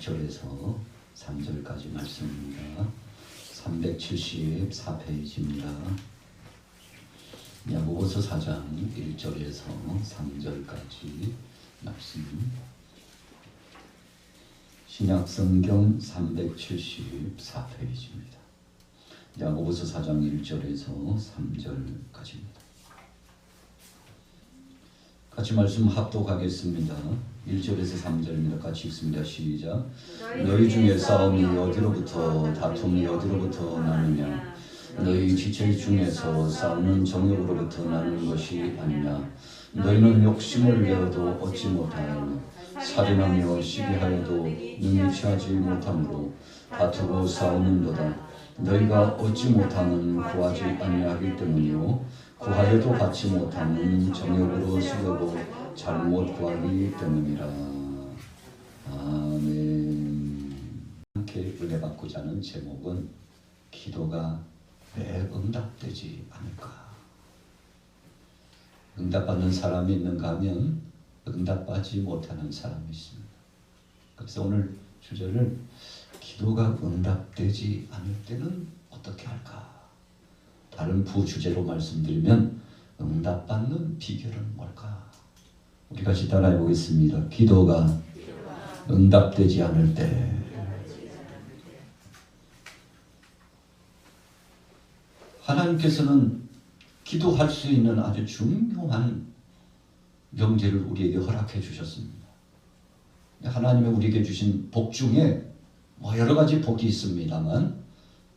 1절에서 3절까지 말씀입니다. 374페이지입니다. 야고보서 4장 1절에서 3절까지 말씀. 신약성경 374페이지입니다. 야고보서 4장 1절에서 3절까지입니다. 같이 말씀 합독하겠습니다. 1절에서 3절입니다. 같이 읽습니다. 시작. 너희 중에 싸움이 어디로부터 다툼이 어디로부터 나느냐? 너희 지체 중에서 싸우는 정욕으로부터 나는 것이 아니냐? 너희는 욕심을 내어도 얻지 못하느냐? 살인하며 시기하여도 능히 취하지 못함으로 다투고 싸우는도다. 너희가 얻지 못하는 구하지 아니하기 때문이요 구하여도 받지 못하는 정욕으로 쓰려고 잘못 구하기 때문이라. 아멘. 함께 은혜 받고자 하는 제목은 기도가 왜 응답되지 않을까? 응답받는 사람이 있는가 하면 응답받지 못하는 사람이 있습니다. 그래서 오늘 주제를 기도가 응답되지 않을 때는 어떻게 할까? 다른 부주제로 말씀드리면 응답받는 비결은 뭘까? 우리 같이 따라해 보겠습니다. 기도가 응답되지 않을 때 하나님께서는 기도할 수 있는 아주 중요한 명제를 우리에게 허락해 주셨습니다. 하나님이 우리에게 주신 복 중에 여러 가지 복이 있습니다만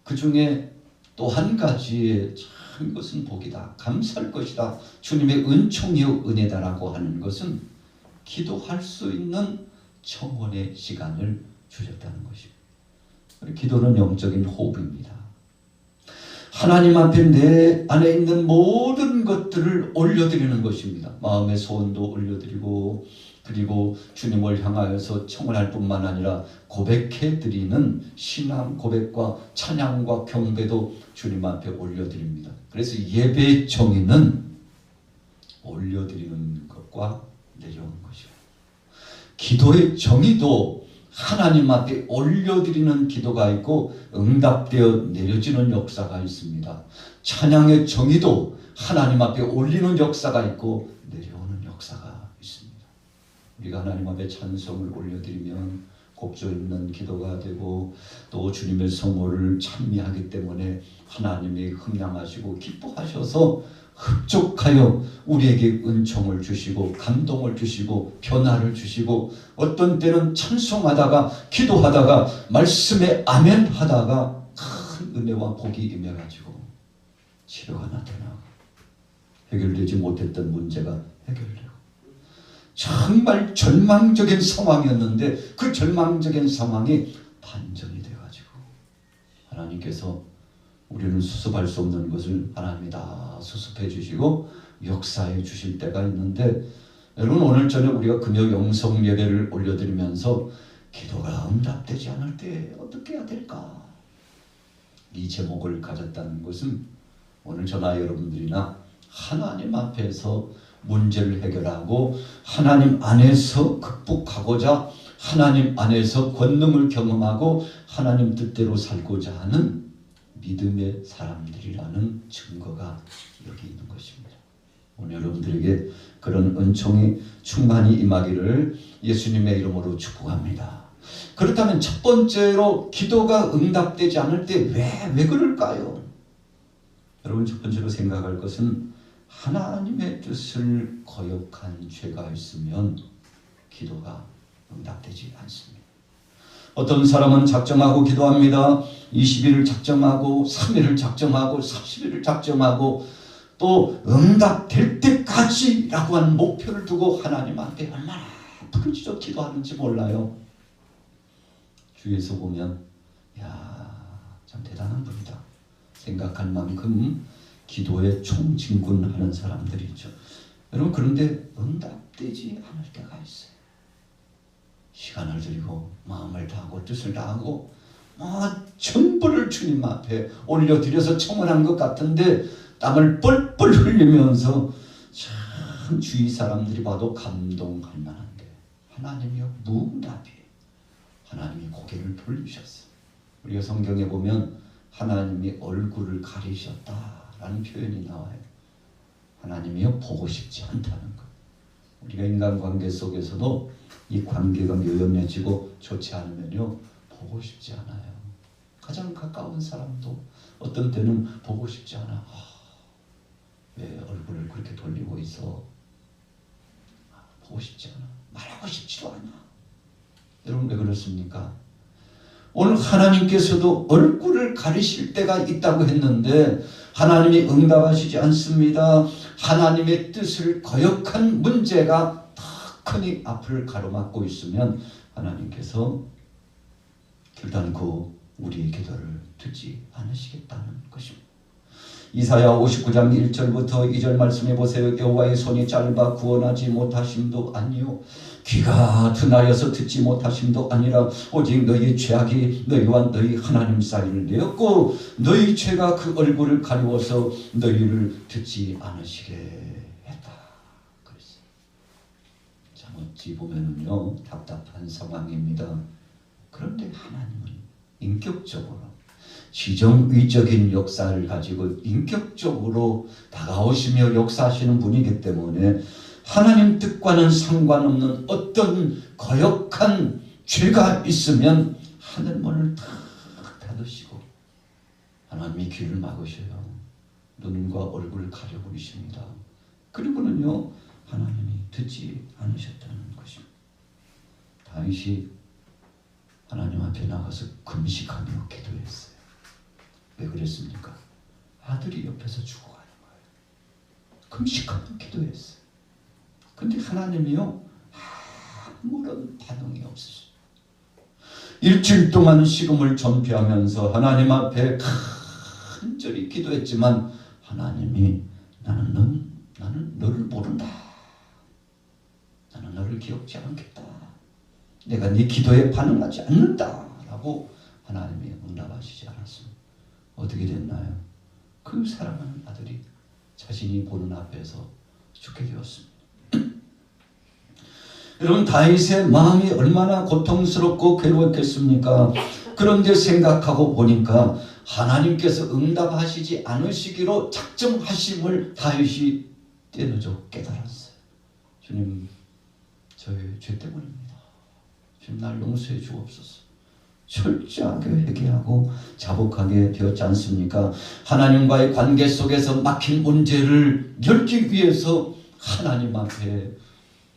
그 중에 또 한 가지의 참 이것은 복이다, 감사할 것이다, 주님의 은총이요 은혜다라고 하는 것은 기도할 수 있는 청원의 시간을 주셨다는 것입니다. 기도는 영적인 호흡입니다. 하나님 앞에 내 안에 있는 모든 것들을 올려드리는 것입니다. 마음의 소원도 올려드리고 그리고 주님을 향하여서 청원할 뿐만 아니라 고백해드리는 신앙 고백과 찬양과 경배도 주님 앞에 올려드립니다. 그래서 예배의 정의는 올려드리는 것과 내려오는 것이고 기도의 정의도 하나님 앞에 올려드리는 기도가 있고 응답되어 내려지는 역사가 있습니다. 찬양의 정의도 하나님 앞에 올리는 역사가 있고 내려오는 역사가 있습니다. 우리가 하나님 앞에 찬송을 올려드리면 곡조 있는 기도가 되고 또 주님의 성호를 찬미하기 때문에 하나님이 흥량하시고 기뻐하셔서 흡족하여 우리에게 은총을 주시고 감동을 주시고 변화를 주시고 어떤 때는 찬송하다가 기도하다가 말씀에 아멘 하다가 큰 은혜와 복이 임해가지고 치료가 나타나고 해결되지 못했던 문제가 해결되고 정말 절망적인 상황이었는데 그 절망적인 상황이 반전이 돼가지고 하나님께서 우리는 수습할 수 없는 것을 하나님이 다 수습해 주시고 역사해 주실 때가 있는데 여러분 오늘 저녁 우리가 금요 영성 예배를 올려드리면서 기도가 응답되지 않을 때 어떻게 해야 될까? 이 제목을 가졌다는 것은 오늘 저나 여러분들이나 하나님 앞에서 문제를 해결하고 하나님 안에서 극복하고자 하나님 안에서 권능을 경험하고 하나님 뜻대로 살고자 하는 믿음의 사람들이라는 증거가 여기 있는 것입니다. 오늘 여러분들에게 그런 은총이 충만히 임하기를 예수님의 이름으로 축복합니다. 그렇다면 첫 번째로 기도가 응답되지 않을 때 왜 그럴까요? 여러분 첫 번째로 생각할 것은 하나님의 뜻을 거역한 죄가 있으면 기도가 응답되지 않습니다. 어떤 사람은 작정하고 기도합니다. 20일을 작정하고 3일을 작정하고 40일을 작정하고 또 응답될 때까지라고 하는 목표를 두고 하나님 앞에 얼마나 부르짖어 기도하는지 몰라요. 주위에서 보면 참 대단한 분이다 생각할 만큼 기도에 총진군하는 사람들이 있죠. 여러분 그런데 응답되지 않을 때가 있어요. 시간을 들이고 마음을 다하고 뜻을 다하고 전부를 주님 앞에 올려드려서 청원한 것 같은데 땀을 뻘뻘 흘리면서 참 주위 사람들이 봐도 감동할 만한데 하나님이요 무응답이에요. 하나님이 고개를 돌리셨어요. 우리가 성경에 보면 하나님이 얼굴을 가리셨다라는 표현이 나와요. 하나님이요 보고 싶지 않다는 것. 우리가 인간관계 속에서도 이 관계가 묘연해지고 좋지 않으면요 보고 싶지 않아요. 가장 가까운 사람도 어떤 때는 보고 싶지 않아. 왜 얼굴을 그렇게 돌리고 있어? 보고 싶지 않아. 말하고 싶지도 않아. 여러분 왜 그렇습니까? 오늘 하나님께서도 얼굴을 가리실 때가 있다고 했는데 하나님이 응답하시지 않습니다. 하나님의 뜻을 거역한 문제가 더 크니 앞을 가로막고 있으면 하나님께서 결단코 우리의 기도를 듣지 않으시겠다는 것입니다. 이사야 59장 1절부터 2절 말씀해 보세요. 여호와의 손이 짧아 구원하지 못하심도 아니요 귀가 둔하여서 듣지 못하심도 아니라 오직 너희 죄악이 너희와 너희 하나님 사이를 내었고 너희 죄가 그 얼굴을 가리워서 너희를 듣지 않으시게 했다. 그랬어요. 참 어찌 보면은요 답답한 상황입니다. 그런데 하나님은 인격적으로 지정의적인 역사를 가지고 인격적으로 다가오시며 역사하시는 분이기 때문에 하나님 뜻과는 상관없는 어떤 거역한 죄가 있으면 하늘문을 탁 닫으시고 하나님이 귀를 막으셔요. 눈과 얼굴을 가려버리십니다. 그리고는요 하나님이 듣지 않으셨다는 것입니다. 다윗이 하나님 앞에 나가서 금식하며 기도했어요. 왜 그랬습니까? 아들이 옆에서 죽어가는 거예요. 금식하며 기도했어요. 근데 하나님이요 아무런 반응이 없으셨어요. 일주일 동안 식음을 전폐하면서 하나님 앞에 간절히 기도했지만 하나님이 나는 너를 모른다. 나는 너를 기억지 않겠다. 내가 네 기도에 반응하지 않는다라고 하나님이 응답하시지 않았습니다. 어떻게 됐나요? 그 사랑하는 아들이 자신이 보는 앞에서 죽게 되었습니다. 여러분 다윗의 마음이 얼마나 고통스럽고 괴로웠겠습니까? 그런데 생각하고 보니까 하나님께서 응답하시지 않으시기로 작정하심을 다윗이 때늦어 깨달았어요. 주님 저의 죄 때문입니다. 주님 날 용서해 주옵소서. 철저하게 회개하고 자복하게 되었지 않습니까? 하나님과의 관계 속에서 막힌 문제를 열기 위해서 하나님 앞에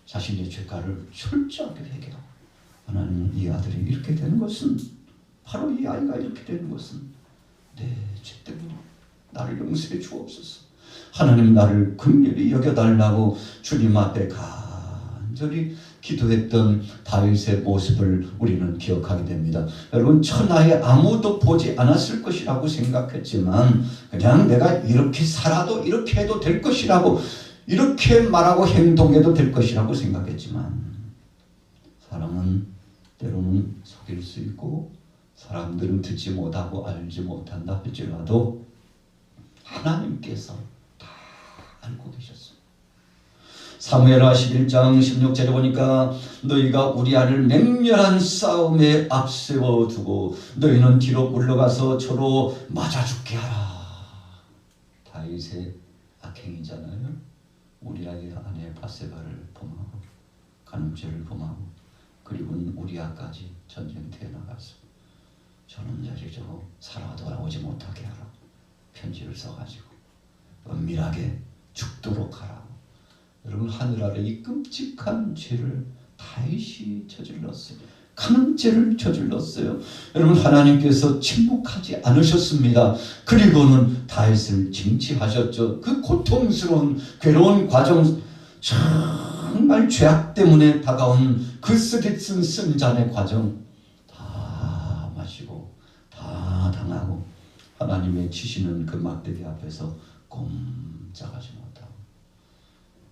자신의 죄가를 철저하게 회개하고 하나님 이 아들이 이렇게 되는 것은 바로 이 아이가 이렇게 되는 것은 내 죄 때문에 나를 용서해 주옵소서. 하나님 나를 긍휼히 여겨달라고 주님 앞에 간절히 기도했던 다윗의 모습을 우리는 기억하게 됩니다. 여러분 천하에 아무도 보지 않았을 것이라고 생각했지만 그냥 내가 이렇게 살아도 이렇게 해도 될 것이라고 이렇게 말하고 행동해도 될 것이라고 생각했지만 사람은 때로는 속일 수 있고 사람들은 듣지 못하고 알지 못한다 할지라도 하나님께서 다 알고 계셨습니다. 사무엘하 11장 16절에 보니까 너희가 우리아를 맹렬한 싸움에 앞세워 두고 너희는 뒤로 물러가서 저로 맞아 죽게 하라. 다윗의 악행이잖아요. 우리아의 아내 바세바를 범하고 간음죄를 범하고 그리고는 우리아까지 전쟁터에 나가서 저놈 자식 저거 살아 돌아오지 못하게 하라. 편지를 써가지고 은밀하게 죽도록 하라. 여러분 하늘 아래 이 끔찍한 죄를 다윗이 저질렀어요. 간음죄를 저질렀어요. 여러분 하나님께서 침묵하지 않으셨습니다. 그리고는 다윗을 징치하셨죠. 그 고통스러운 괴로운 과정 정말 죄악 때문에 다가온 그 쓰디쓴 쓴잔의 과정 다 마시고 다 당하고 하나님의 치시는 그 막대기 앞에서 꼼짝하지 못하고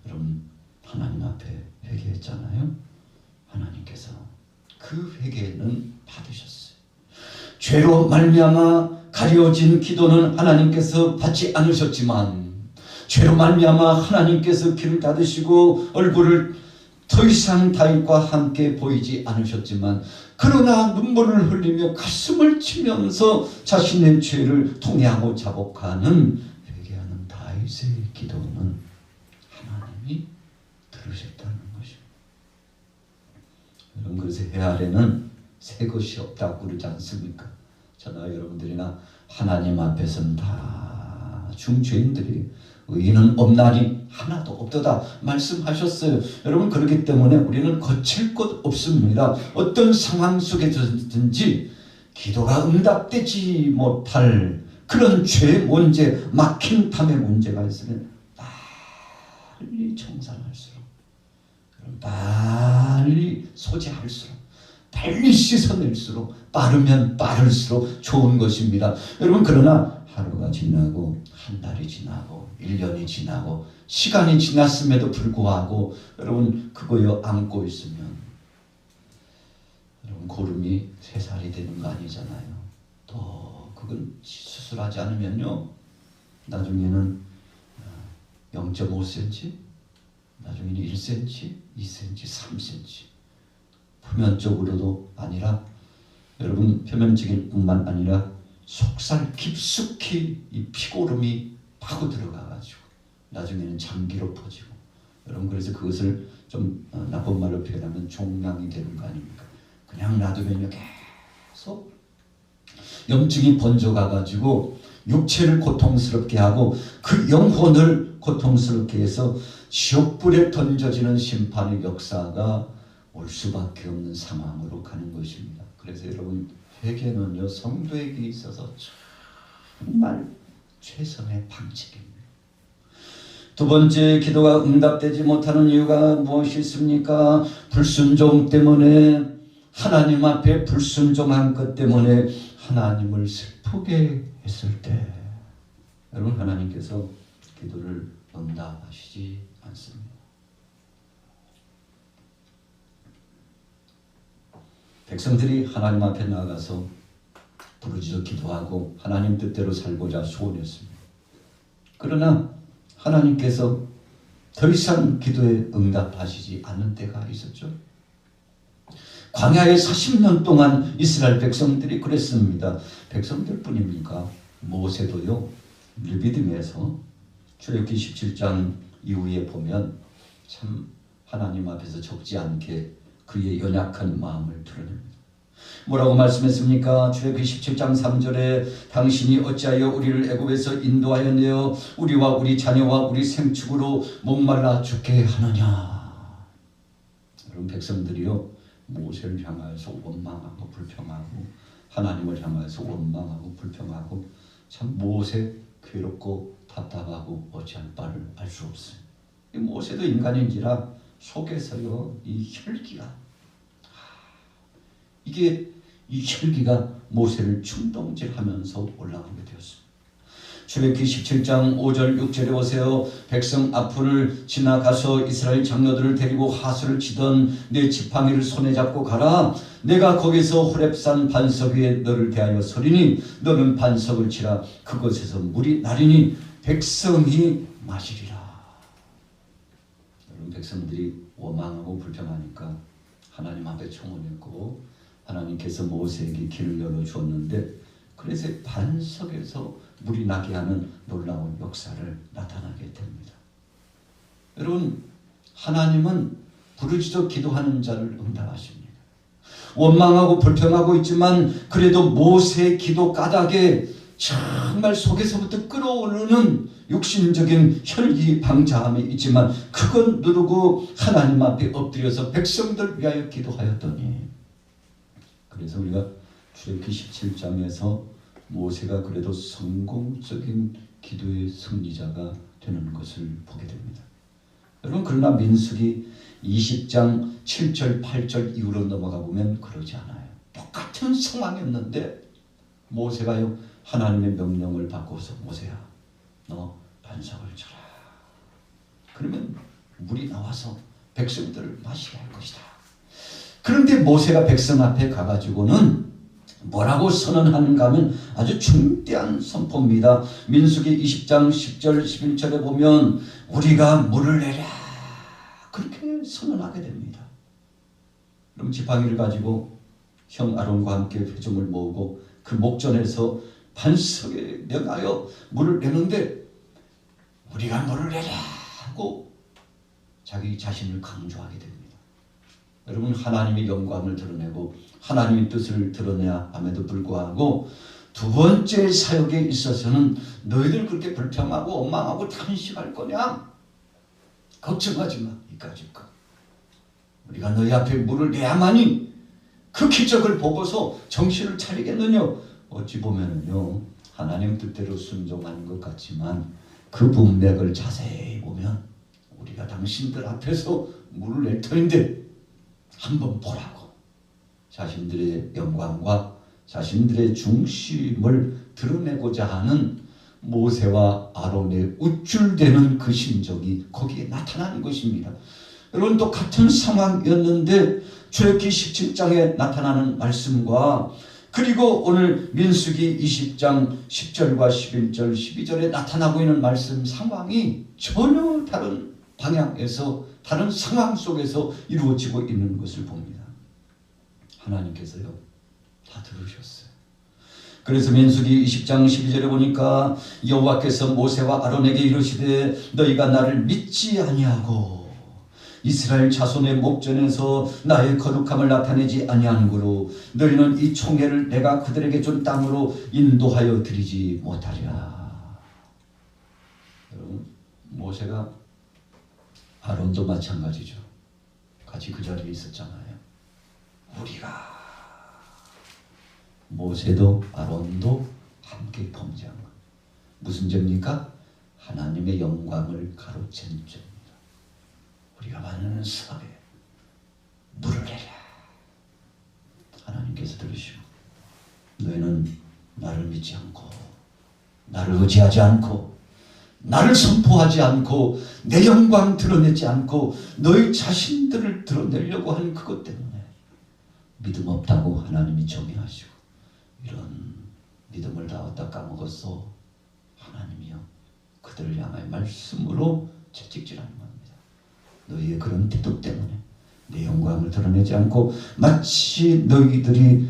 여러분 하나님 앞에 회개했잖아요. 하나님께서 그 회개는 받으셨어요. 죄로 말미암아 가려진 기도는 하나님께서 받지 않으셨지만 죄로 말미암아 하나님께서 귀를 닫으시고 얼굴을 더 이상 다윗과 함께 보이지 않으셨지만 그러나 눈물을 흘리며 가슴을 치면서 자신의 죄를 통회하고 자복하는 회개하는 다윗의 기도는 하나님이 들으셨다는 것입니다. 여러분, 그래서 헤아래는 새 것이 없다고 그러지 않습니까? 저나 여러분들이나 하나님 앞에서는 다 중죄인들이 의인은 없나니 하나도 없도다 말씀하셨어요. 여러분, 그렇기 때문에 우리는 거칠 것 없습니다. 어떤 상황 속에서든지 기도가 응답되지 못할 그런 죄 문제, 막힌 담의 문제가 있으면 빨리 청산할수록, 빨리 소재할수록, 빨리 씻어낼수록, 빠르면 빠를수록 좋은 것입니다. 여러분, 그러나 하루가 지나고 한 달이 지나고 1년이 지나고 시간이 지났음에도 불구하고 여러분 그거요 안고 있으면 여러분 고름이 3살이 되는 거 아니잖아요. 또 그건 수술하지 않으면요 나중에는 0.5cm, 나중에는 1cm, 2cm, 3cm 표면적으로도 아니라 여러분 표면적일 뿐만 아니라 속살 깊숙이 이 피고름이 파고 들어가가지고 나중에는 장기로 퍼지고 여러분 그래서 그것을 좀 나쁜 말로 표현하면 종양이 되는 거 아닙니까? 그냥 놔두면 계속 염증이 번져가가지고 육체를 고통스럽게 하고 그 영혼을 고통스럽게 해서 지옥불에 던져지는 심판의 역사가 올 수밖에 없는 상황으로 가는 것입니다. 그래서 여러분 회개는요 성도에게 있어서 정말 최선의 방책입니다. 두 번째, 기도가 응답되지 못하는 이유가 무엇이 있습니까? 불순종 때문에, 하나님 앞에 불순종한 것 때문에 하나님을 슬프게 했을 때 여러분 하나님께서 기도를 응답하시지 않습니다. 백성들이 하나님 앞에 나가서 부르짖어 기도하고 하나님 뜻대로 살고자 소원했습니다. 그러나 하나님께서 더 이상 기도에 응답하시지 않는 때가 있었죠. 광야에 40년 동안 이스라엘 백성들이 그랬습니다. 백성들뿐입니까? 모세도요. 르비딤에서 출애굽기 17장 이후에 보면 참 하나님 앞에서 적지 않게 그의 연약한 마음을 드러냅니다. 뭐라고 말씀했습니까? 출애굽기 17장 3절에 당신이 어찌하여 우리를 애굽에서 인도하여 내어 우리와 우리 자녀와 우리 생축으로 목말라 죽게 하느냐. 여러분 백성들이요 모세를 향하여서 원망하고 불평하고 하나님을 향하여서 원망하고 불평하고 참 모세 괴롭고 답답하고 어찌할 바를 알 수 없어요. 모세도 인간인지라 속에서요 이 혈기가 이 혈기가 모세를 충동질하면서 올라오게 되었습니다. 출애굽기 17장 5절 6절에 보세요. 백성 앞을 지나가서 이스라엘 장로들을 데리고 하수를 치던 내 지팡이를 손에 잡고 가라. 내가 거기서 호렙산 반석 위에 너를 대하여 서리니 너는 반석을 치라. 그곳에서 물이 나리니 백성이 마시리라. 여러분 백성들이 원망하고 불평하니까 하나님 앞에 청혼했고 하나님께서 모세에게 길을 열어주었는데 그래서 반석에서 물이 나게 하는 놀라운 역사를 나타나게 됩니다. 여러분 하나님은 부르짖어 기도하는 자를 응답하십니다. 원망하고 불평하고 있지만 그래도 모세의 기도 까닭에 정말 속에서부터 끓어오르는 육신적인 혈기 방자함이 있지만 그건 누르고 하나님 앞에 엎드려서 백성들 위하여 기도하였더니 그래서 우리가 출애굽기 17장에서 모세가 그래도 성공적인 기도의 승리자가 되는 것을 보게 됩니다. 여러분 그러나 민수기 20장 7절 8절 이후로 넘어가 보면 그러지 않아요. 똑같은 상황이었는데 모세가요 하나님의 명령을 받고서 모세야 너 반석을 쳐라. 그러면 물이 나와서 백성들을 마시게 할 것이다. 그런데 모세가 백성 앞에 가가지고는 뭐라고 선언하는가 하면 아주 중대한 선포입니다. 민수기 20장 10절 11절에 보면 우리가 물을 내랴 그렇게 선언하게 됩니다. 그럼 지팡이를 가지고 형 아론과 함께 회중을 모으고 그 목전에서 반석에 명하여 물을 내는데 우리가 물을 내라 하고 자기 자신을 강조하게 됩니다. 여러분, 하나님의 영광을 드러내고 하나님의 뜻을 드러내야 함에도 불구하고 두 번째 사역에 있어서는 너희들 그렇게 불평하고 원망하고 탄식할 거냐? 걱정하지 마. 이까짓 거. 우리가 너희 앞에 물을 내야만이 그 기적을 보고서 정신을 차리겠느냐? 어찌 보면요, 하나님 뜻대로 순종하는 것 같지만 그 문맥을 자세히 보면 우리가 당신들 앞에서 물을 낼 터인데 한번 보라고 자신들의 영광과 자신들의 중심을 드러내고자 하는 모세와 아론의 우쭐대는 그 심정이 거기에 나타나는 것입니다. 여러분, 또 같은 상황이었는데 출애굽기 17장에 나타나는 말씀과 그리고 오늘 민수기 20장 10절과 11절 12절에 나타나고 있는 말씀 상황이 전혀 다른 방향에서 다른 상황 속에서 이루어지고 있는 것을 봅니다. 하나님께서요 다 들으셨어요. 그래서 민수기 20장 12절에 보니까 여호와께서 모세와 아론에게 이르시되 너희가 나를 믿지 아니하고 이스라엘 자손의 목전에서 나의 거룩함을 나타내지 아니한고로 너희는 이 총회를 내가 그들에게 준 땅으로 인도하여 드리지 못하리라. 여러분, 모세가 아론도 마찬가지죠. 같이 그 자리에 있었잖아요. 우리가 모세도 아론도 함께 범죄한 것. 무슨 죄입니까? 하나님의 영광을 가로챈 죄입니다. 우리가 많은 섭에 물을 내라. 하나님께서 들으시고 너희는 나를 믿지 않고 나를 의지하지 않고 나를 선포하지 않고 내 영광 드러내지 않고 너희 자신들을 드러내려고 하는 그것 때문에 믿음 없다고 하나님이 정의하시고 이런 믿음을 다 얻다 까먹었어. 하나님이요 그들을 향하여 말씀으로 채찍질하는 겁니다. 너희의 그런 태도 때문에 내 영광을 드러내지 않고 마치 너희들이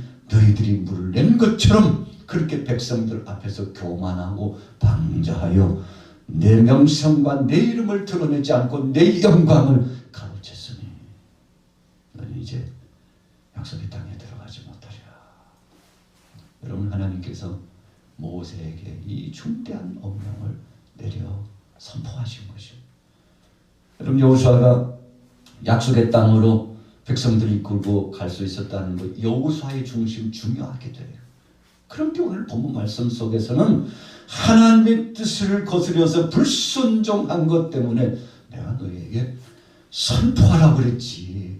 물을 낸 것처럼 그렇게 백성들 앞에서 교만하고 방자하여 내 명성과 내 이름을 드러내지 않고 내 영광을 가로챘으니 너는 이제 약속의 땅에 들어가지 못하리라. 여러분, 하나님께서 모세에게 이 중대한 엄명을 내려 선포하신 것입니다. 여러분, 여호수아가 약속의 땅으로 백성들이 이끌고 갈 수 있었다는 것, 여호수아의 중심 중요하게 돼요. 그런데 오늘 본문 말씀 속에서는 하나님의 뜻을 거스려서 불순종한 것 때문에 내가 너희에게 선포하라고 그랬지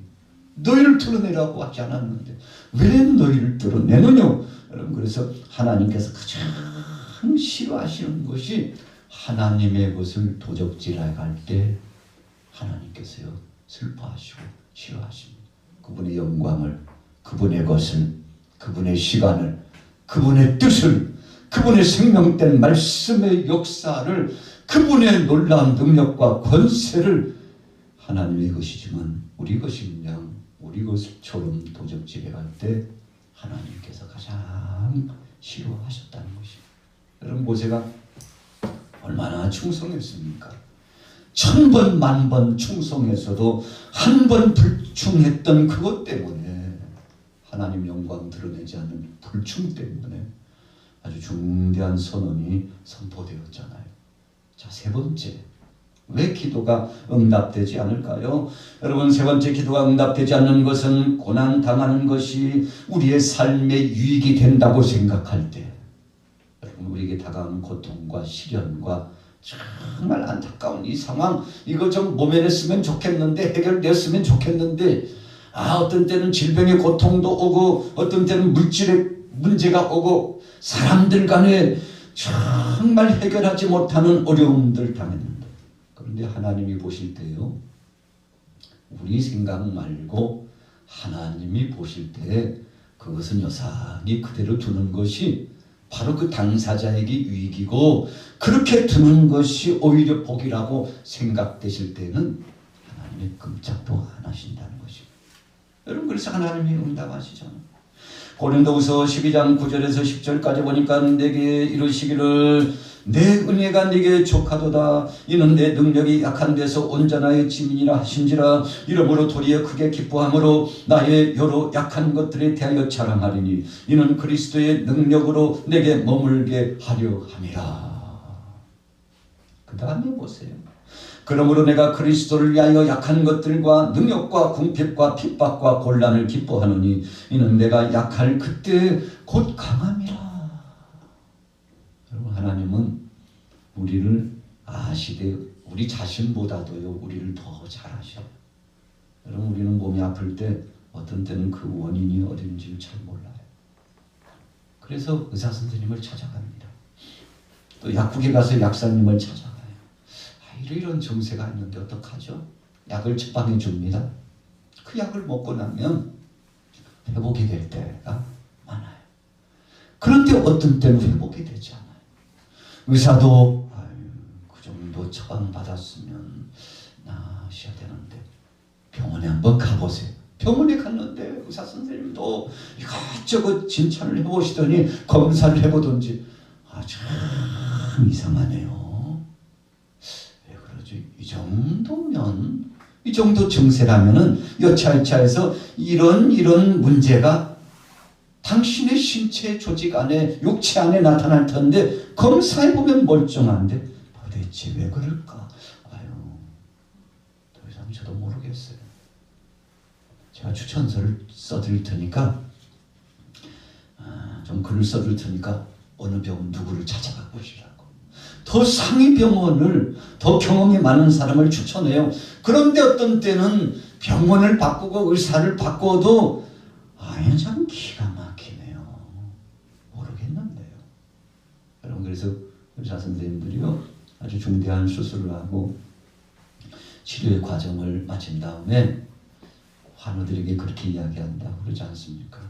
너희를 드러내라고 하지 않았는데 왜 너희를 드러내느냐. 여러분, 그래서 하나님께서 가장 싫어하시는 것이 하나님의 것을 도적질해 갈 때 하나님께서요 슬퍼하시고 싫어하십니다. 그분의 영광을, 그분의 것을, 그분의 시간을, 그분의 뜻을, 그분의 생명된 말씀의 역사를, 그분의 놀라운 능력과 권세를 하나님의 것이지만 우리 것이면 우리 것처럼 도적질해 갈 때 하나님께서 가장 싫어하셨다는 것입니다. 여러분, 모세가 얼마나 충성했습니까? 1000번 만번 충성해서도 한 번 불충했던 그것 때문에 하나님 영광 드러내지 않는 불충 때문에 아주 중대한 선언이 선포되었잖아요. 자, 세 번째, 왜 기도가 응답되지 않을까요? 여러분, 세 번째 기도가 응답되지 않는 것은 고난 당하는 것이 우리의 삶의 유익이 된다고 생각할 때, 여러분, 우리에게 다가오는 고통과 시련과 정말 안타까운 이 상황, 이거 좀 모면했으면 좋겠는데, 해결되었으면 좋겠는데, 어떤 때는 질병의 고통도 오고 어떤 때는 물질의 문제가 오고 사람들 간에 정말 해결하지 못하는 어려움들 당했는데, 그런데 하나님이 보실 때요 우리 생각 말고 하나님이 보실 때 그것은 여전히 그대로 두는 것이 바로 그 당사자에게 유익이고 그렇게 두는 것이 오히려 복이라고 생각되실 때는 하나님의 긍휼 꼼짝도 안 하신다는 것이고, 여러분 그래서 하나님이 응답하시잖아요. 고린도후서 12장 9절에서 10절까지 보니까 내게 이르시기를 내 은혜가 네게 족하도다. 이는 내 능력이 약한 데서 온전하여 지민이라 하신지라. 이러므로 도리어 크게 기뻐함으로 나의 여러 약한 것들에 대하여 자랑하리니 이는 그리스도의 능력으로 내게 머물게 하려 함이라. 그 다음에 보세요. 그러므로 내가 그리스도를 위하여 약한 것들과 능력과 궁핍과 핍박과 곤란을 기뻐하노니 이는 내가 약할 그때 곧 강함이라. 여러분 하나님은 우리를 아시되 우리 자신보다도요 우리를 더 잘 아셔요. 여러분 우리는 몸이 아플 때 어떤 때는 그 원인이 어딘지 잘 몰라요. 그래서 의사 선생님을 찾아갑니다. 또 약국에 가서 약사님을 찾아가요. 이런 정세가 있는데 어떡하죠? 약을 처방해 줍니다. 그 약을 먹고 나면 회복이 될 때가 많아요. 그런데 어떤 때는 회복이 되지 않아요. 의사도 그 정도 처방받았으면 나으셔야 되는데 병원에 한번 가보세요. 병원에 갔는데 의사 선생님도 이것저것 진찰을 해보시더니 검사를 해보든지 참 이상하네요. 이 정도 증세라면은 여차여차해서 이런 문제가 당신의 신체 조직 안에 육체 안에 나타날 텐데 검사해 보면 멀쩡한데 도대체 왜 그럴까? 더 이상 저도 모르겠어요. 제가 추천서를 써드릴 테니까 좀 글을 써줄 테니까 어느 병원 누구를 찾아가 보시라고. 더 상위 병원을 더 경험이 많은 사람을 추천해요. 그런데 어떤 때는 병원을 바꾸고 의사를 바꿔도 참 기가 막히네요. 모르겠는데요. 여러분 그래서 의사 선생님들이요 아주 중대한 수술을 하고 치료의 과정을 마친 다음에 환우들에게 그렇게 이야기한다고 그러지 않습니까?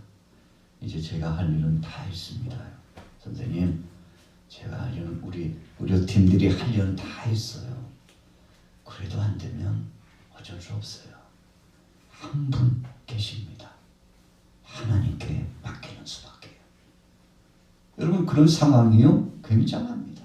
이제 제가 할 일은 다 했습니다. 선생님 제가 우리 의료팀들이 할 일은 다 했어요. 그래도 안 되면 어쩔 수 없어요. 한 분 계십니다. 하나님께 맡기는 수밖에요. 여러분 그런 상황이요 굉장합니다.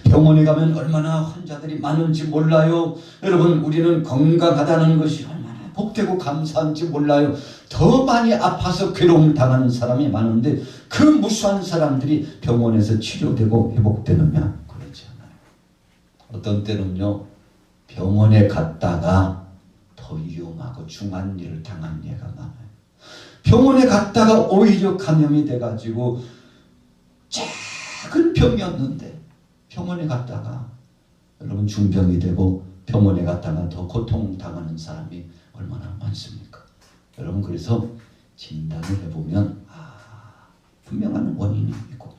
병원에 가면 얼마나 환자들이 많은지 몰라요. 여러분 우리는 건강하다는 것이 얼마나 복되고 감사한지 몰라요. 더 많이 아파서 괴로움을 당하는 사람이 많은데 그 무수한 사람들이 병원에서 치료되고 회복되느냐? 그렇지 않아요. 어떤 때는요 병원에 갔다가 더 위험하고 중한 일을 당한 예가 많아요. 병원에 갔다가 오히려 감염이 돼가지고 작은 병이었는데 병원에 갔다가 여러분 중병이 되고 병원에 갔다가 더 고통당하는 사람이 얼마나 많습니까? 여러분 그래서 진단을 해보면 분명한 원인이 있고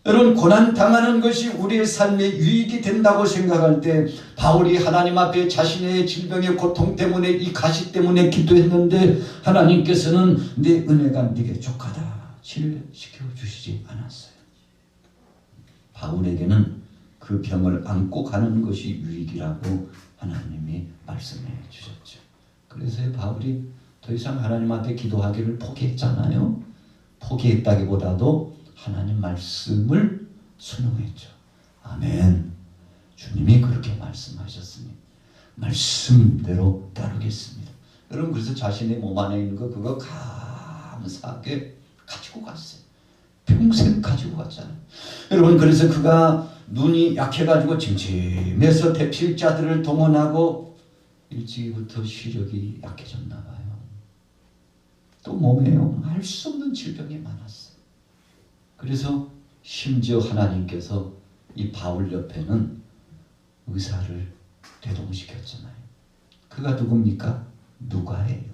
여러분 고난당하는 것이 우리의 삶에 유익이 된다고 생각할 때 바울이 하나님 앞에 자신의 질병의 고통 때문에 이 가시 때문에 기도했는데 하나님께서는 내 은혜가 네게 족하다 치료시켜 주시지 않았어요. 바울에게는 그 병을 안고 가는 것이 유익이라고 하나님이 말씀해 주셨죠. 그래서 바울이 더 이상 하나님 앞에 기도하기를 포기했잖아요. 포기했다기보다도 하나님 말씀을 순응했죠. 아멘. 주님이 그렇게 말씀하셨으니 말씀대로 따르겠습니다. 여러분 그래서 자신의 몸 안에 있는 거 그거 감사하게 가지고 갔어요. 평생 가지고 갔잖아요. 여러분 그래서 그가 눈이 약해가지고 침침해서 대필자들을 동원하고 일찍부터 시력이 약해졌나 봐요. 또 몸에요 알 수 없는 질병이 많았어요. 그래서 심지어 하나님께서 이 바울 옆에는 의사를 대동시켰잖아요. 그가 누굽니까? 누가예요.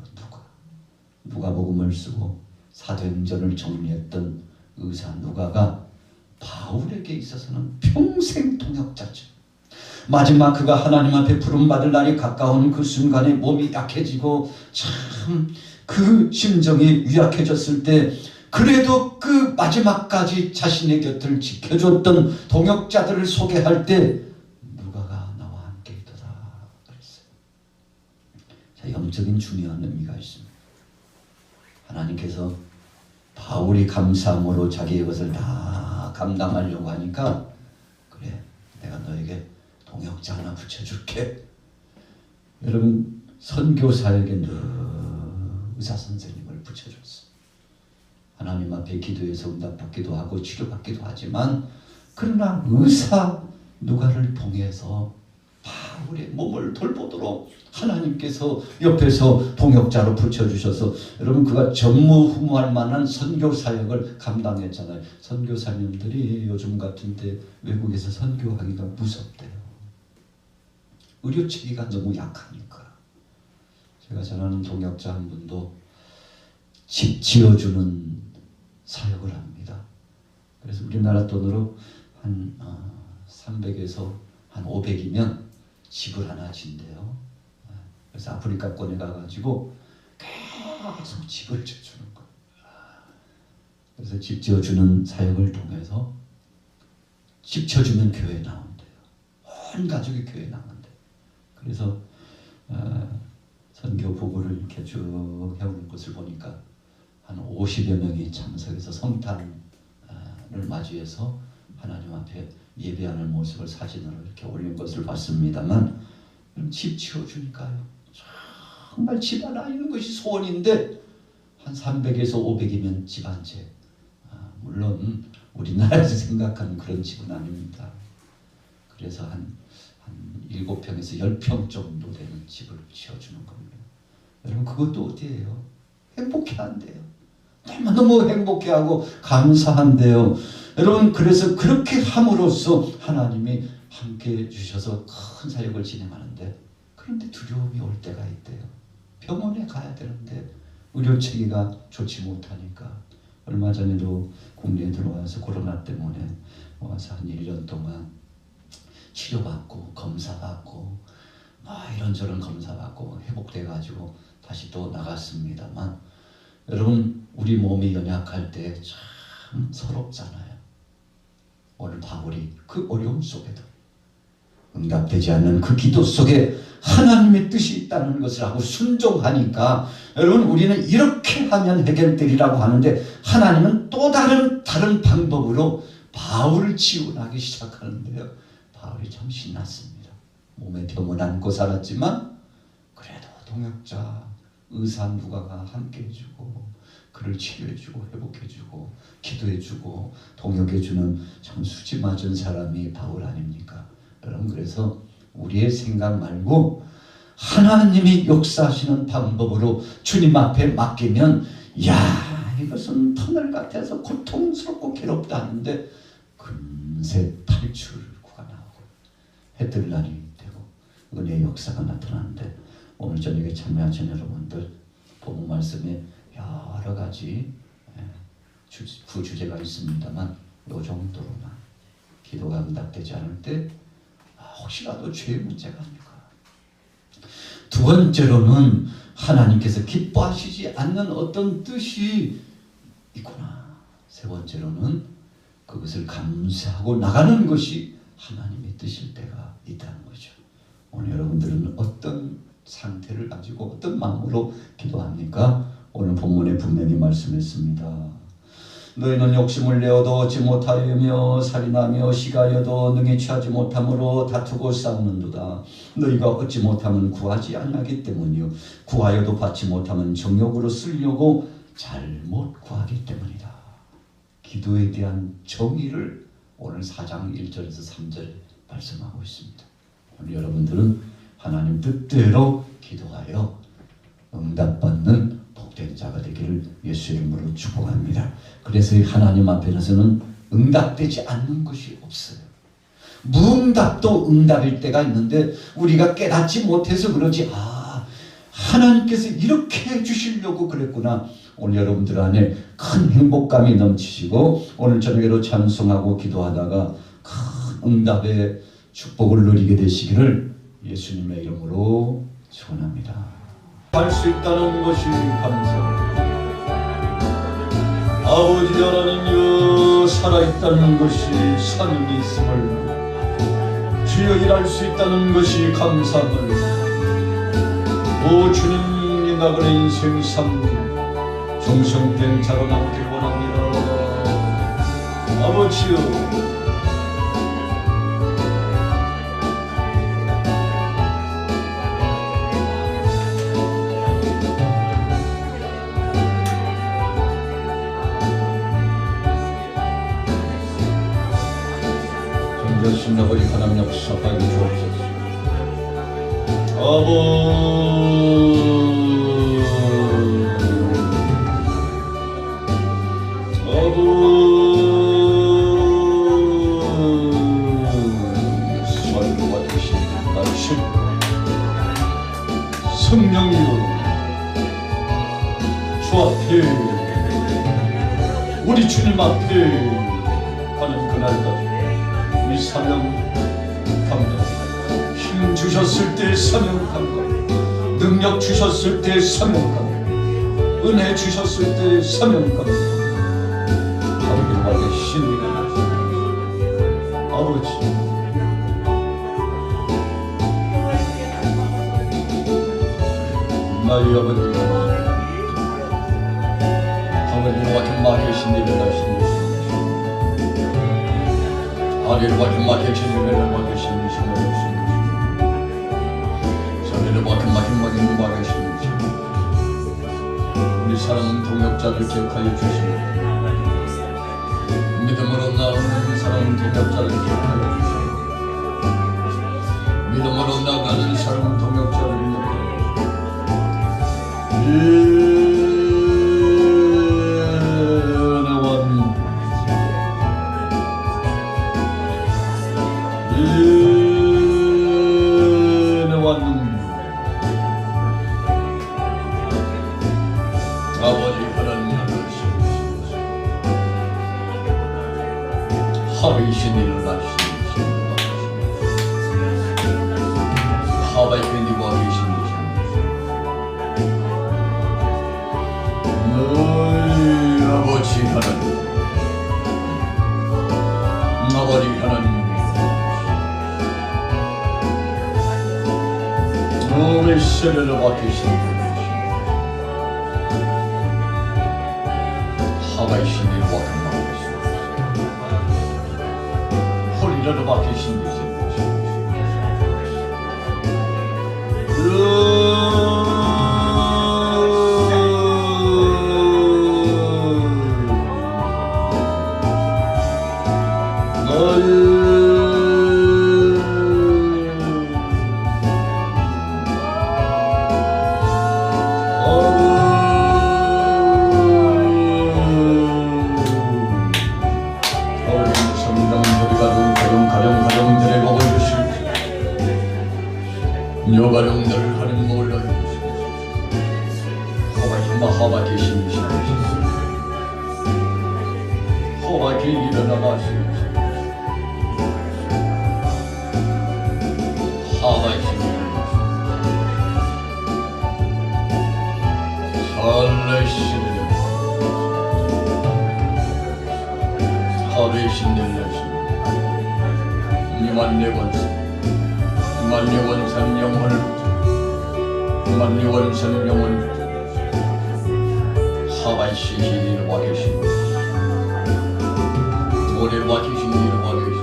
누가복음을 쓰고 사도행전을 정리했던 의사 누가가 바울에게 있어서는 평생 동역자죠. 마지막 그가 하나님 앞에 부름받을 날이 가까운 그 순간에 몸이 약해지고 참 그 심정이 유약해졌을 때 그래도 그 마지막까지 자신의 곁을 지켜줬던 동역자들을 소개할 때 누가가 나와 함께 있더라 그랬어요. 영적인 중요한 의미가 있습니다. 하나님께서 바울이 감사함으로 자기의 것을 다 감당하려고 하니까 그래, 내가 너에게 동역자 하나 붙여줄게. 여러분, 선교사에게 늘 의사선생님을 붙여줬어. 하나님 앞에 기도해서 응답받기도 하고 치료받기도 하지만, 그러나 의사 누가를 통해서 바울의 몸을 돌보도록 하나님께서 옆에서 동역자로 붙여주셔서, 여러분, 그가 전무후무할 만한 선교사역을 감당했잖아요. 선교사님들이 요즘 같은데 외국에서 선교하기가 무섭대요. 의료체계가 너무 약하니까. 제가 전하는 동역자 한 분도 집 지어주는 사역을 합니다. 그래서 우리나라 돈으로 한 300에서 한 500이면 집을 하나 진대요. 그래서 아프리카권에 가가지고 계속 집을 지어주는 거예요. 그래서 집 지어주는 사역을 통해서 집 지어주면 교회 나온대요. 온 가족이 교회 나온대요. 그래서 선교 보고를 이렇게 쭉 해오는 것을 보니까 한 50여 명이 참석해서 성탄을 맞이해서 하나님 앞에 예배하는 모습을 사진으로 이렇게 올린 것을 봤습니다만, 집 지어주니까요. 정말 집 하나 있는 것이 소원인데 한 300에서 500이면 집 한 채. 물론 우리나라에서 생각하는 그런 집은 아닙니다. 그래서 한 7평에서 10평 정도 되는 집을 지어주는 겁니다. 여러분, 그것도 어디예요? 행복해한대요. 너무너무 행복해하고 감사한데요. 여러분, 그래서 그렇게 함으로써 하나님이 함께 해주셔서 큰 사역을 진행하는데, 그런데 두려움이 올 때가 있대요. 병원에 가야 되는데 의료체계가 좋지 못하니까. 얼마 전에도 국내에 들어와서 코로나 때문에 와서 한 1년 동안 치료받고 검사받고 이런저런 검사받고 회복돼가지고 다시 또 나갔습니다만, 여러분, 우리 몸이 연약할 때 참 서럽잖아요. 오늘 바울이 그 어려움 속에도 응답되지 않는 그 기도 속에 하나님의 뜻이 있다는 것을 하고 순종하니까, 여러분, 우리는 이렇게 하면 해결되리라고 하는데 하나님은 또 다른 방법으로 바울을 지원하기 시작하는데요. 바울이 참 신났습니다. 몸에 병을 안고 살았지만 그래도 동역자 의사 누가가 함께 해주고 그를 치료해주고 회복해주고 기도해주고 동역해주는 참 수지 맞은 사람이 바울 아닙니까? 여러분, 그래서 우리의 생각 말고 하나님이 역사하시는 방법으로 주님 앞에 맡기면, 이것은 터널 같아서 고통스럽고 괴롭다 하는데 금세 탈출구가 나오고 해뜰 날이 되고 은혜의 역사가 나타나는데, 오늘 저녁에 참여하신 여러분들 본문 말씀에 여러 가지 부주제가 있습니다만 이 정도로만, 기도가 응답되지 않을 때 혹시라도 죄의 문제가 아닐까. 두 번째로는 하나님께서 기뻐하시지 않는 어떤 뜻이 있구나. 세 번째로는 그것을 감사하고 나가는 것이 하나님의 뜻일 때가 있다는 거죠. 오늘 여러분들은 어떤 상태를 가지고 어떤 마음으로 기도합니까? 오늘 본문에 분명히 말씀했습니다. 너희는 욕심을 내어도 얻지 못하려며 살인하며 시가려도 능히 취하지 못함으로 다투고 싸우는도다. 너희가 얻지 못하면 구하지 아니하기 때문이요 구하여도 받지 못하면 정욕으로 쓰려고 잘못 구하기 때문이다. 기도에 대한 정의를 오늘 4장 1절에서 3절 말씀하고 있습니다. 오늘 여러분들은 하나님 뜻대로 기도하여 응답받는 복된 자가 되기를 예수 이름으로 축복합니다. 그래서 하나님 앞에서는 응답되지 않는 것이 없어요. 무응답도 응답일 때가 있는데 우리가 깨닫지 못해서 그러지, 하나님께서 이렇게 해주시려고 그랬구나. 오늘 여러분들 안에 큰 행복감이 넘치시고 오늘 저녁에도 찬송하고 기도하다가 큰 응답의 축복을 누리게 되시기를 예수님의 이름으로 축원합니다. 할 수 있다는 것이 감사합니다. 아버지 하나님이여, 살아있다는 것이 삶이 있음을, 주여 일할 수 있다는 것이 감사합니다. 오 주님, 나그네 인생 삶 정성된 자로 남길 원합니다. 아버지여, 정결신 아버지 하나님 역사하여 주옵소서. 설과 대신 말씀 성령이여 주 앞에 우리 주님 앞에 하는 그날까지 우리 사명 감당, 힘 주셨을 때 사명 감당, 능력 주셨을 때 사명 감당, 은혜 주셨을 때 사명 감당, 하늘의 신비를 아버지, 나의 아버지, 하늘과 같은 마귀의 신비를 하시니 아래로 같은 마귀의 신비를 마귀의 신비를 산에로 같은 마귀의 신비를 우리 사랑하는 동역자를 기억하여 주시고 믿음으로 나아가는 사랑하는 동역자를 기억하여 주시고 믿음으로 나아가는 사랑하는 동역자를 기억하여 주시고 아버지 하나님 하루이신 일을 하시니 하바이 밴디와 계신 너희 아버지 하나님, 아버지 하나님, 너의 세례를 맡기신 하바이신 일을 맡기신 홀리라를 맡기신 것이 여가령들 하는 몰라 하바 계신 것이 하바 계기를 나가시오. 하바 계신 설레시는 하베 신들려시 이만내원산 만유원산 영혼을 만유원산 영혼을 하바이시 이리로 와 계신 모래로 와 계신 이리로 와 계신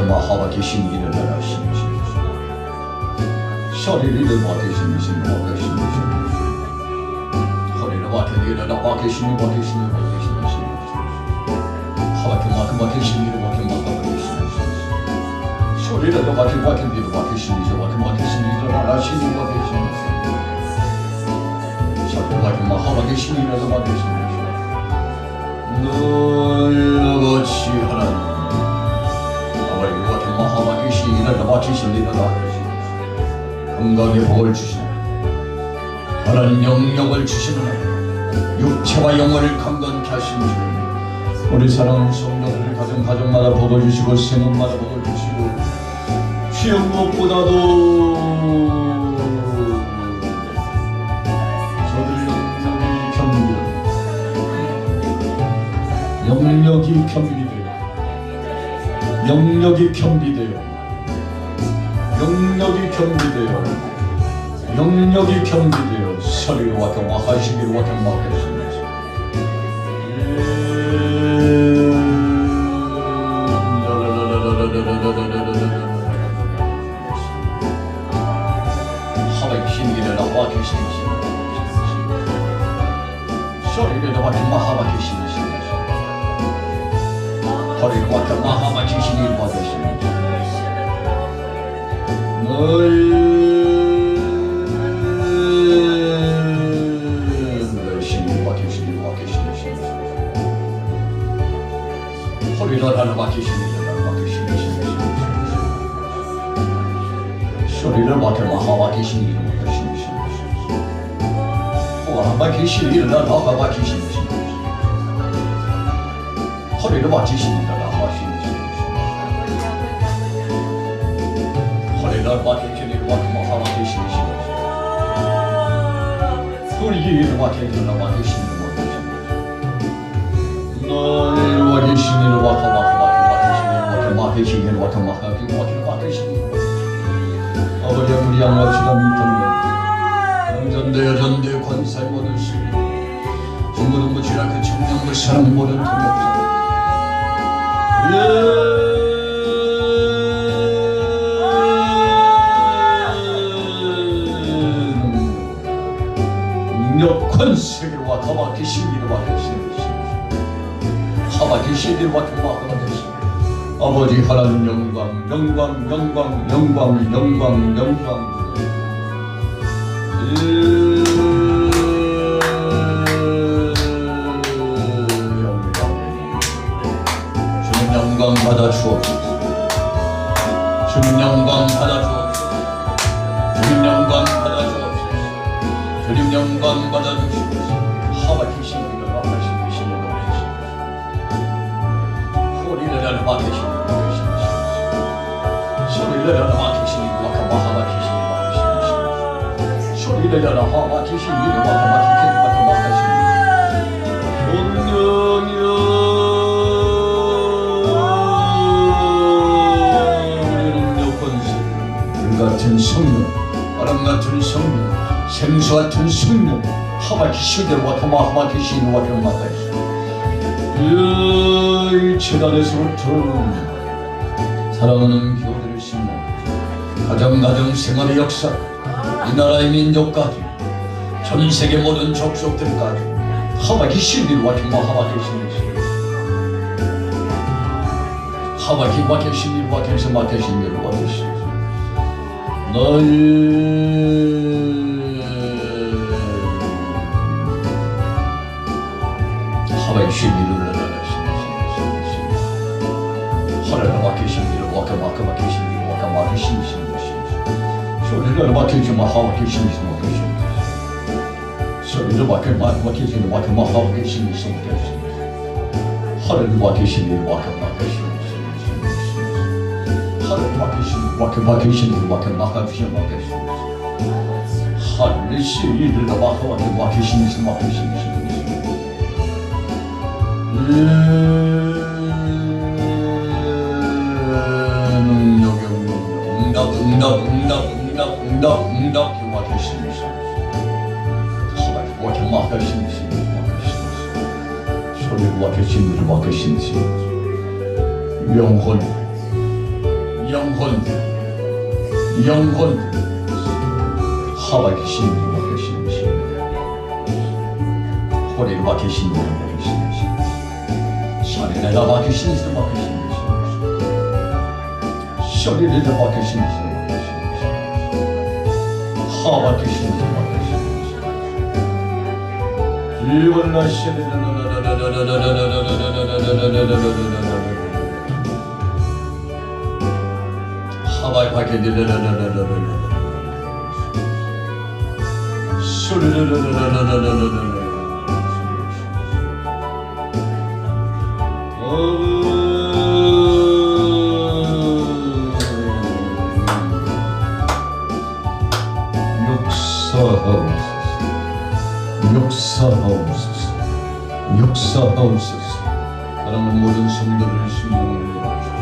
하바 계신 이를 나라 신이신 셔리를 와 계신 이신 와 계신 이신 허리를 와 계신 이를 와 계신 와 계신 와 계신 이신 하바 와 계신 이를 와 계신 셔리를 와 계신 이를 와 계신 이신 와 계신 이를 나라 신이 와 계신 셔리를 와 하바 계신 이를 와 계신 너의 아버지 하나님, 하바 계신 이를 맡기신 이를 건강의 복을 주시는 하나님, 영역을 주시는 하나님, 육체와 영혼을 강건케 하신 주님, 우리 사랑하는 성도들 가정마다 복을 주시고 생업마다 복을 주시고 취업 무엇보다도 저들 영역이 겸비되어 영역이 겸비되어 영역이 겸비되어 영역이 겸비되어 서리와 경화하시기로 경화하겠습니다. 소리를 맡겨 마하와 계신 이름 호와마 계신 이름 나하와 계신 이름 허리를 맡기신 이름 나하와 계신 허리를 맡기신 이름 마하와 계신 이름 우리를 맡기신 이름 맡기신 이름 너와 계신 이름 맡기신 이름 맡기신 이름 아버지 우리 양합시다 민통령 남전대 여전대 권사의 모든 시민 중고등 무지라 그 청년들 사랑 모든 통역사 능력 권세계로 와타와 계시기로 와계시는 하와 계시기로 와타와 계시는 아버지 하나님 영광 영광 영광 영광 영광 영광 주님 영광 받아 주옵소서. 주님 영광 받아 주옵소서. 주님 영광 받아 주옵소서. 주님 영광 받아 주시옵소서. 하와 계시기로 와계시는 우리를 하는 와계시는 소리를 하나 계시니 와카 마하마 계시니 소리를 하나 하마 계시니 와카 마케케 같은 성령, 바람 같은 성령, 생수 같은 성령, 하마 계시니 와카 마하마 계시니 와카 마케 이 재단에서부터 사랑하는 교회를 심는 가정 생활의 역사, 이 나라의 민족까지 전 세계 모든 족속들까지 하와 계시니를 와킹마 하와 계시니 하와 기와 계시니를 와킹서 마 계시니를 와 계시니 너희 하와 계시니를 하나님 맡기신 일을 맡겨 계신 일을 맡겨 계신 소리를 맡기지 마 하와 계신 일을 맡겨 계신 소리를 맡겨 계신 일을 맡겨 하와 계신 일을 맡겨 계신 하나님 맡기신 일을 맡겨 계신 하나님 맡겨 계신 일을 맡겨 계신 하나님 일을 맡겨 계신 일을 맡겨 계신 응답 교와 계시는 하나님 와켜 맡기시는 소리를 와켜 계시는 와 계시는 영혼 하와 계시는 와 계시는 소리를 와 계시는 와 계시는 소리를 와 계시는 와 계시는 소리를 와 계시는 하와 계시는 이번나 하와이 밖에 역사하옵소서. 역사하옵소서. 사랑하는 모든 성도를 심령으로 열어주시오.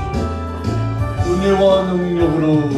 은혜와 능력으로